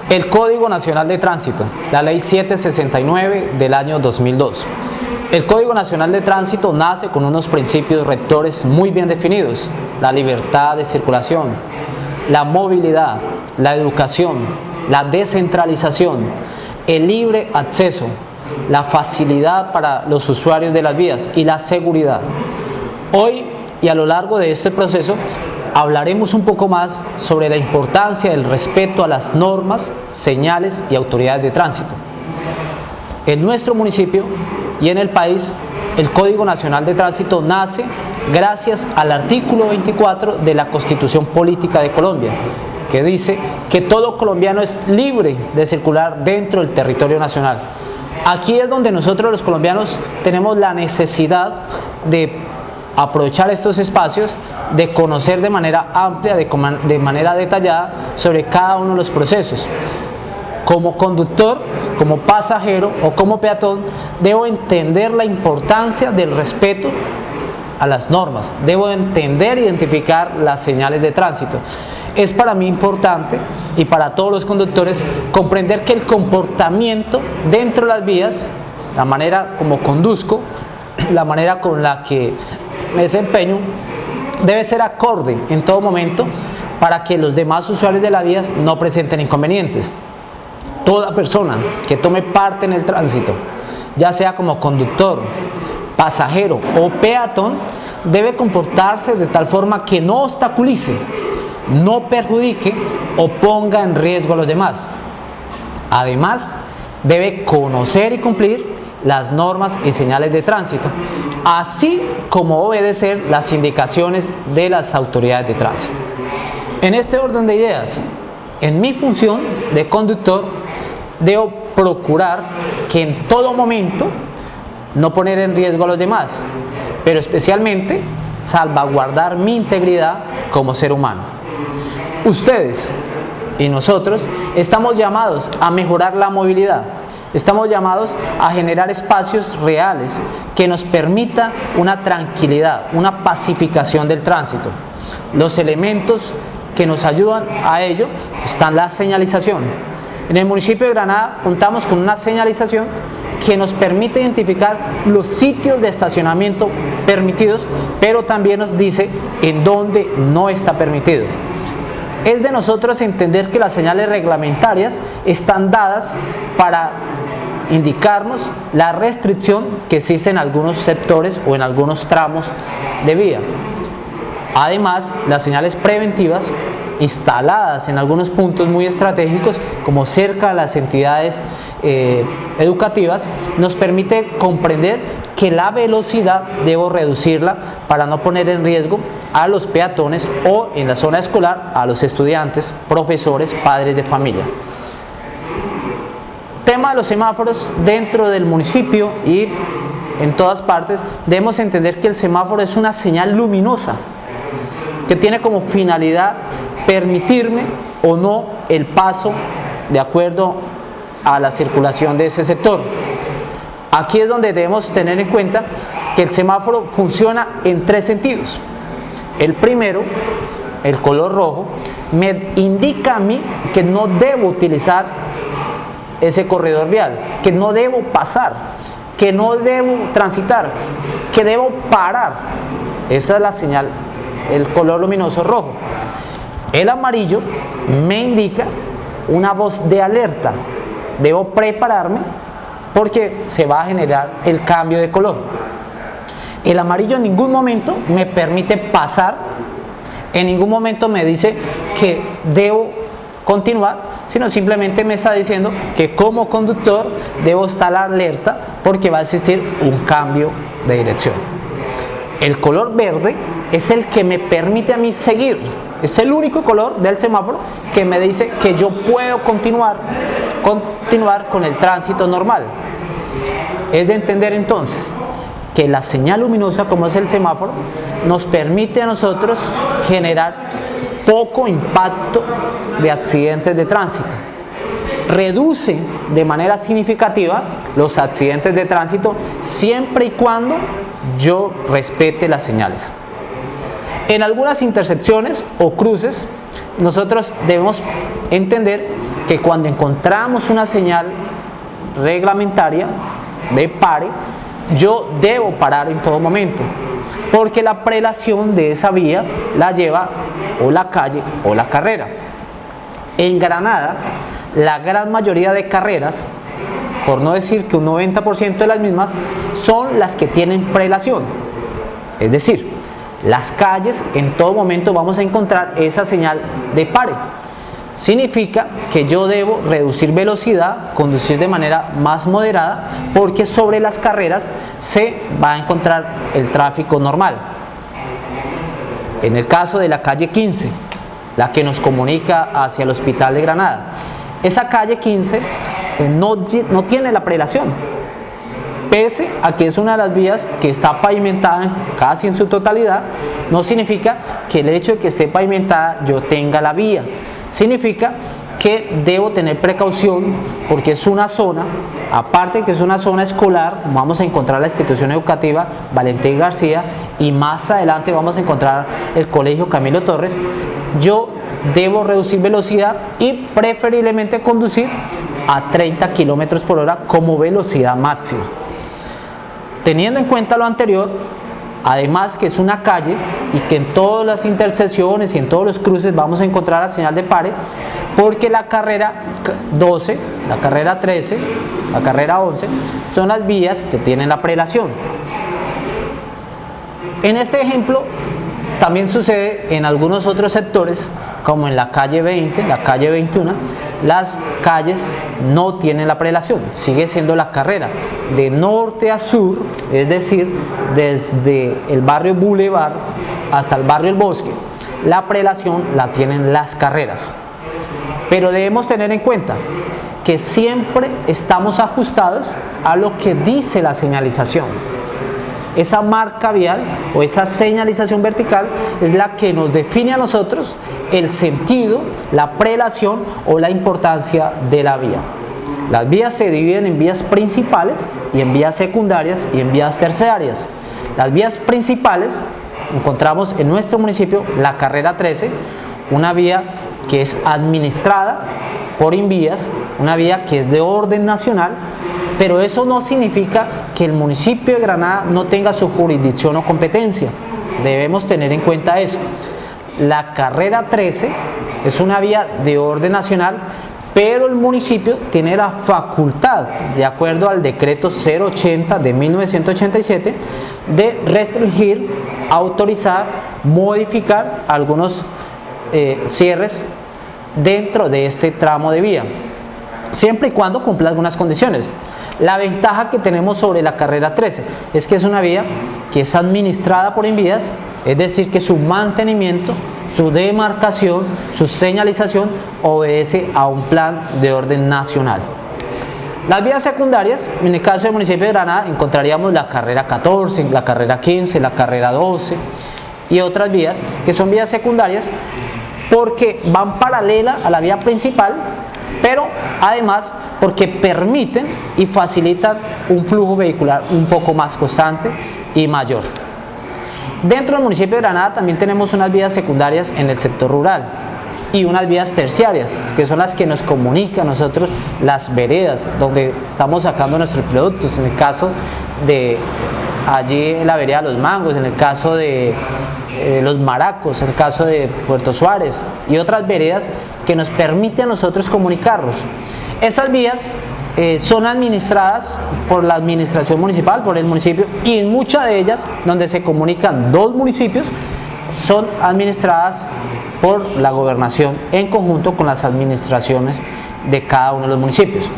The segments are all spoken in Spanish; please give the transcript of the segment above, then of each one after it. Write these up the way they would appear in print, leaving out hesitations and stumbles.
El Código Nacional de Tránsito, la Ley 769 del año 2002. El Código Nacional de Tránsito nace con unos principios rectores muy bien definidos: la libertad de circulación, la movilidad, la educación, la descentralización, el libre acceso, la facilidad para los usuarios de las vías y la seguridad. Hoy y a lo largo de este proceso hablaremos un poco más sobre la importancia del respeto a las normas, señales y autoridades de tránsito. En nuestro municipio y en el país, el Código Nacional de Tránsito nace gracias al artículo 24 de la Constitución Política de Colombia, que dice que todo colombiano es libre de circular dentro del territorio nacional. Aquí es donde nosotros los colombianos tenemos la necesidad de aprovechar estos espacios, de conocer de manera amplia, de manera detallada sobre cada uno de los procesos. Como conductor, como pasajero o como peatón, debo entender la importancia del respeto a las normas, debo entender e identificar las señales de tránsito. Es para mí importante y para todos los conductores comprender que el comportamiento dentro de las vías, la manera como conduzco, la manera con la que me desempeño, debe ser acorde en todo momento para que los demás usuarios de las vías no presenten inconvenientes. Toda persona que tome parte en el tránsito, ya sea como conductor, pasajero o peatón, debe comportarse de tal forma que no obstaculice, no perjudique o ponga en riesgo a los demás. Además, debe conocer y cumplir las normas y señales de tránsito, así como obedecer las indicaciones de las autoridades de tránsito. En este orden de ideas, en mi función de conductor, debo procurar que en todo momento no poner en riesgo a los demás, pero especialmente salvaguardar mi integridad como ser humano. Ustedes y nosotros estamos llamados a mejorar la movilidad. Estamos llamados a generar espacios reales que nos permita una tranquilidad, una pacificación del tránsito. Los elementos que nos ayudan a ello están la señalización. En el municipio de Granada contamos con una señalización que nos permite identificar los sitios de estacionamiento permitidos, pero también nos dice en dónde no está permitido. Es de nosotros entender que las señales reglamentarias están dadas para indicarnos la restricción que existe en algunos sectores o en algunos tramos de vía. Además, las señales preventivas instaladas en algunos puntos muy estratégicos, como cerca de las entidades educativas, nos permite comprender que la velocidad debo reducirla para no poner en riesgo a los peatones o, en la zona escolar, a los estudiantes, profesores, padres de familia. Tema de los semáforos dentro del municipio y en todas partes. Debemos entender que el semáforo es una señal luminosa que tiene como finalidad permitirme o no el paso de acuerdo a la circulación de ese sector. Aquí es donde debemos tener en cuenta que el semáforo funciona en tres sentidos. El primero, el color rojo, me indica a mí que no debo utilizar ese corredor vial, que no debo pasar, que no debo transitar, que debo parar. Esa es la señal, el color luminoso rojo. El amarillo me indica una voz de alerta. Debo prepararme porque se va a generar el cambio de color. El amarillo en ningún momento me permite pasar, en ningún momento me dice que debo continuar, sino simplemente me está diciendo que como conductor debo estar alerta porque va a existir un cambio de dirección. El color verde es el que me permite a mí seguir. Es el único color del semáforo que me dice que yo puedo continuar con el tránsito normal. Es de entender entonces que la señal luminosa, como es el semáforo, nos permite a nosotros generar poco impacto de accidentes de tránsito. Reduce de manera significativa los accidentes de tránsito siempre y cuando yo respete las señales. En algunas intersecciones o cruces, nosotros debemos entender que cuando encontramos una señal reglamentaria de pare, yo debo parar en todo momento, porque la prelación de esa vía la lleva o la calle o la carrera. En Granada, la gran mayoría de carreras, por no decir que un 90% de las mismas, son las que tienen prelación. Es decir, las calles en todo momento vamos a encontrar esa señal de pare. Significa que yo debo reducir velocidad, conducir de manera más moderada, porque sobre las carreras se va a encontrar el tráfico normal. En el caso de la calle 15, la que nos comunica hacia el Hospital de Granada, esa calle 15 no tiene la prelación, pese a que es una de las vías que está pavimentada casi en su totalidad. No significa que el hecho de que esté pavimentada yo tenga la vía. Significa que debo tener precaución, porque es una zona, aparte de que es una zona escolar, vamos a encontrar la institución educativa Valentín García y más adelante vamos a encontrar el Colegio Camilo Torres. Yo debo reducir velocidad y preferiblemente conducir a 30 km por hora como velocidad máxima. Teniendo en cuenta lo anterior, además que es una calle y que en todas las intersecciones y en todos los cruces vamos a encontrar la señal de pare, porque la carrera 12, la carrera 13, la carrera 11 son las vías que tienen la prelación. En este ejemplo también sucede en algunos otros sectores, como en la calle 20, la calle 21, las calles no tienen la prelación, sigue siendo la carrera de norte a sur, es decir, desde el barrio Boulevard hasta el barrio El Bosque. La prelación la tienen las carreras, pero debemos tener en cuenta que siempre estamos ajustados a lo que dice la señalización. Esa marca vial o esa señalización vertical es la que nos define a nosotros el sentido, la prelación o la importancia de la vía. Las vías se dividen en vías principales y en vías secundarias y en vías terciarias. Las vías principales encontramos en nuestro municipio la carrera 13, una vía que es administrada por Invías, una vía que es de orden nacional, pero eso no significa que el municipio de Granada no tenga su jurisdicción o competencia. Debemos tener en cuenta eso. La carrera 13 es una vía de orden nacional, pero el municipio tiene la facultad, de acuerdo al decreto 080 de 1987, de restringir, autorizar, modificar algunos cierres dentro de este tramo de vía, siempre y cuando cumpla algunas condiciones. La ventaja que tenemos sobre la carrera 13 es que es una vía que es administrada por Invías, es decir, que su mantenimiento, su demarcación, su señalización obedece a un plan de orden nacional. Las vías secundarias, en el caso del municipio de Granada, encontraríamos la carrera 14, la carrera 15, la carrera 12 y otras vías que son vías secundarias porque van paralela a la vía principal, pero además porque permiten y facilitan un flujo vehicular un poco más constante y mayor. Dentro del municipio de Granada también tenemos unas vías secundarias en el sector rural y unas vías terciarias, que son las que nos comunican a nosotros las veredas, donde estamos sacando nuestros productos, en el caso de allí en la vereda Los Mangos, en el caso de Los Maracos, en el caso de Puerto Suárez y otras veredas que nos permite a nosotros comunicarnos. Esas vías son administradas por la administración municipal, por el municipio, y en muchas de ellas, donde se comunican dos municipios, son administradas por la gobernación en conjunto con las administraciones de cada uno de los municipios.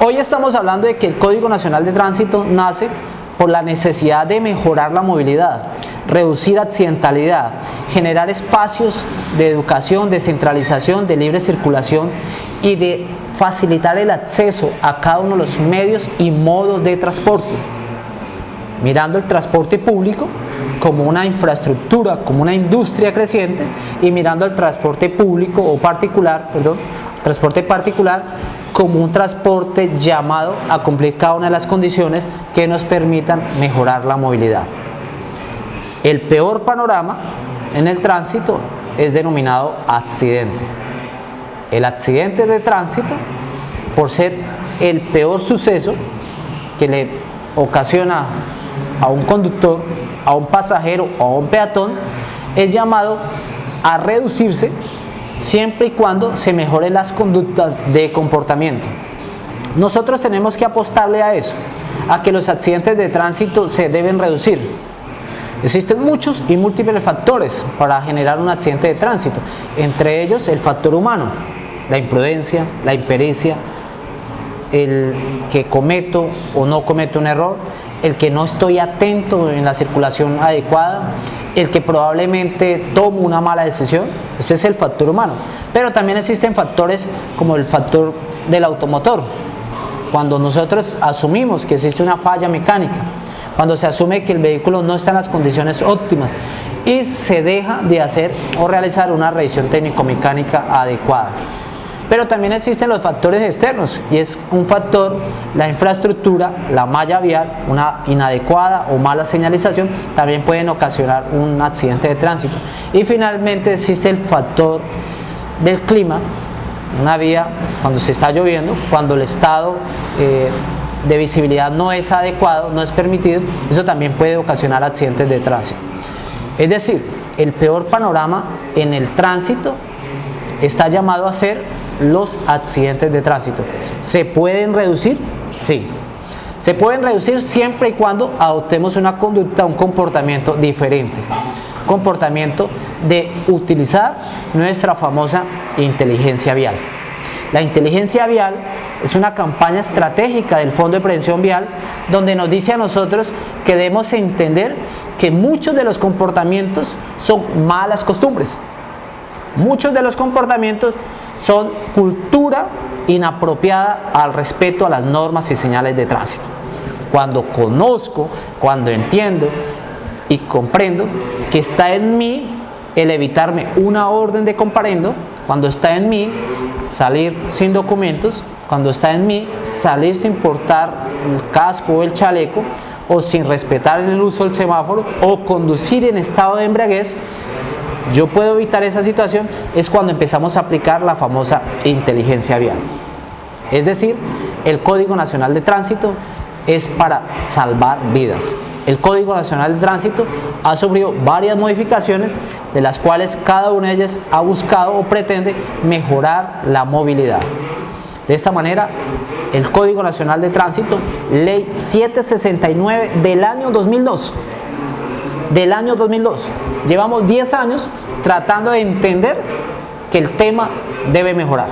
Hoy estamos hablando de que el Código Nacional de Tránsito nace por la necesidad de mejorar la movilidad, reducir accidentalidad, generar espacios de educación, descentralización, de libre circulación y de facilitar el acceso a cada uno de los medios y modos de transporte, mirando el transporte público como una infraestructura, como una industria creciente, y mirando el transporte público o particular, transporte particular como un transporte llamado a cumplir cada una de las condiciones que nos permitan mejorar la movilidad. El peor panorama en el tránsito es denominado accidente. El accidente de tránsito, por ser el peor suceso que le ocasiona a un conductor, a un pasajero o a un peatón, es llamado a reducirse siempre y cuando se mejoren las conductas de comportamiento. Nosotros tenemos que apostarle a eso, a que los accidentes de tránsito se deben reducir. Existen muchos y múltiples factores para generar un accidente de tránsito, entre ellos el factor humano, la imprudencia, la impericia, el que cometo o no cometo un error, el que no estoy atento en la circulación adecuada, el que probablemente tomo una mala decisión. Ese es el factor humano. Pero también existen factores como el factor del automotor. Cuando nosotros asumimos que existe una falla mecánica, cuando se asume que el vehículo no está en las condiciones óptimas y se deja de hacer o realizar una revisión técnico-mecánica adecuada. Pero también existen los factores externos, y es un factor, la infraestructura, la malla vial, una inadecuada o mala señalización, también pueden ocasionar un accidente de tránsito. Y finalmente existe el factor del clima, una vía cuando se está lloviendo, cuando el estado de visibilidad no es adecuado, no es permitido, eso también puede ocasionar accidentes de tránsito. Es decir, el peor panorama en el tránsito está llamado a ser los accidentes de tránsito. ¿Se pueden reducir? Sí. Se pueden reducir siempre y cuando adoptemos una conducta, un comportamiento diferente. Comportamiento de utilizar nuestra famosa inteligencia vial. La inteligencia vial es una campaña estratégica del Fondo de Prevención Vial donde nos dice a nosotros que debemos entender que muchos de los comportamientos son malas costumbres. Muchos de los comportamientos son cultura inapropiada al respeto a las normas y señales de tránsito. Cuando conozco, cuando entiendo y comprendo que está en mí el evitarme una orden de comparendo, cuando está en mí salir sin documentos, cuando está en mí salir sin portar el casco o el chaleco, o sin respetar el uso del semáforo, o conducir en estado de embriaguez, yo puedo evitar esa situación, es cuando empezamos a aplicar la famosa inteligencia vial. Es decir, el Código Nacional de Tránsito es para salvar vidas. El Código Nacional de Tránsito ha sufrido varias modificaciones, de las cuales cada una de ellas ha buscado o pretende mejorar la movilidad. De esta manera, el Código Nacional de Tránsito, Ley 769 del año 2002, llevamos 10 años tratando de entender que el tema debe mejorar,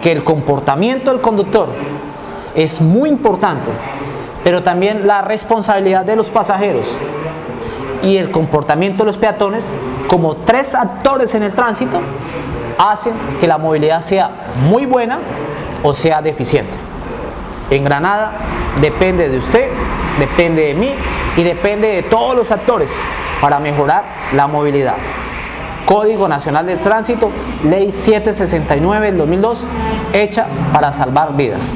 que el comportamiento del conductor es muy importante, pero también la responsabilidad de los pasajeros y el comportamiento de los peatones, como tres actores en el tránsito, hacen que la movilidad sea muy buena o sea deficiente. En Granada depende de usted, depende de mí y depende de todos los actores para mejorar la movilidad. Código Nacional de Tránsito, Ley 769 del 2002, hecha para salvar vidas.